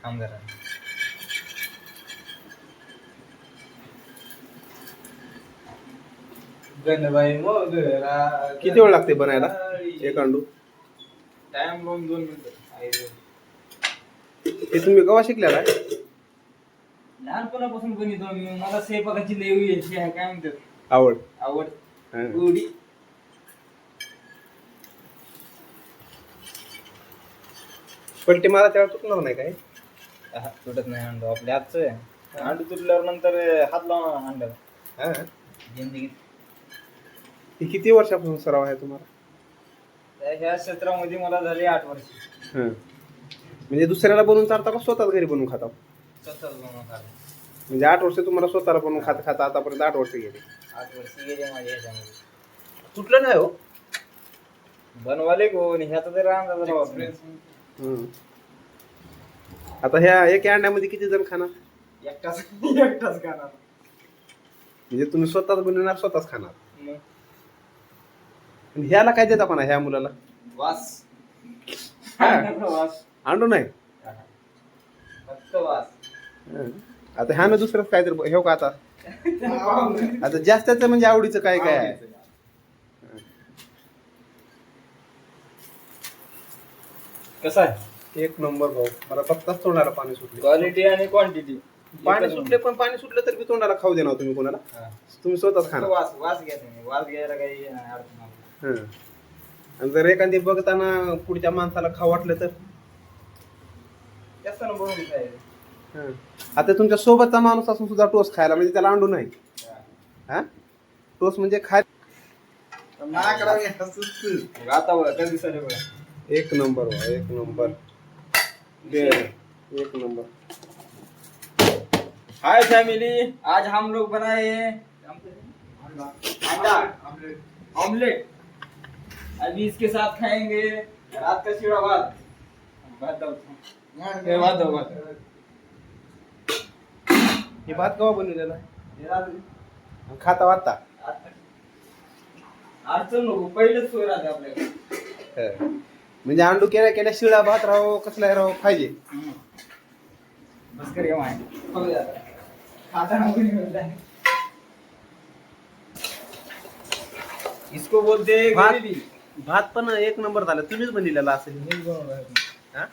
आमदार गणबाई मग किती वेळ लागते बनायला एक अंडू? टाइम लावून 2 मिनिटं. हे तुम्ही केव्हा शिकलेला आहे? लहानपणापासून बनवतो मी. मला स्वयंपाकाची लई याची आहे, काय म्हणतात, आवड. आवड. हा. गोडी. पलटी मारा तेव्हा चुकणार नाही काय? तुटत नाही अंडू आपल्या हातचं आहे. अंडू तुटल्यावर नंतर हात लावून अंड हा. जिंदगीत. हे किती वर्षापासून सराव आहे तुम्हाला? ह्या क्षेत्रामध्ये मला झाले 8 वर्ष. हा. म्हणजे दुसऱ्याला बनवून चालता का स्वतःच घरी बनवून खाता? स्वतःच बनवून खाल्लं. म्हणजे 8 वर्ष तुम्हाला स्वतःला बनवून खाता आतापर्यंत 8 वर्ष गेले. 8 वर्ष गेले माझ्या ह्याच्यामध्ये. तुटलं नाही हो? बनवाले कोण ह्याचा तरी अंदाज लावा. आता ह्या एका अंड्यामध्ये किती जण खाणार? एकटाच खाणार. म्हणजे तुम्ही स्वतःच बनवणार, स्वतःच खाणार. मग आणि ह्याला काय देता पण ह्या मुलाला? वास. हा. वास. अंडू नाही. फक्त वास. हा. आता ह्यानं दुसरंच काय तर हे का आता जास्तच म्हणजे आवडीचं काय काय आहे? कसं आहे? एक नंबर भाऊ. मला फक्तच तोंडाला पाणी सुटले. क्वालिटी आणि क्वांटिटी. पाणी सुटले, पण पाणी सुटलं तर बी तोंडाला खाऊ देणार तुम्ही कोणाला? तुम्ही स्वतःच खाणार. वास घ्या तुम्ही. वास घ्यायला काही अडचण नाही. हं. आणि जर एखादी बघताना पुढच्या माणसाला खाऊ वाटलं तर? जास्त ना बनवून खायचं. हं. आता तुमच्या सोबतचा माणूस असून सुद्धा टोस्ट खायला, म्हणजे त्याला अंडू नाही. हा. टोस्ट म्हणजे खाय. आता बघा त्या दिवसाने बघा. एक नंबर भाऊ, एक नंबर. एक नंबर. हाय फैमिली, आज हम लोग बनाए अंडा ऑमलेट. अभी इसके साथ खाएंगे रात का शिरा भात. हे भात केव्हा बनवलेला? हे रात्री. खाता वाटता? अडचण नको, पहिलेच सोय राहते आपल्याकडे. म्हणजे अंडू केल्या शिळा भात राहो कसला राहो पाहिजे. बस कर घ्या माय. खाताना कोणी बोलत आहे. इसको बोलते भात. गरीबी. भात पण एक नंबर झाला. तुम्हीच बनवलेला असेल. हेच बनवलं आहे. हा?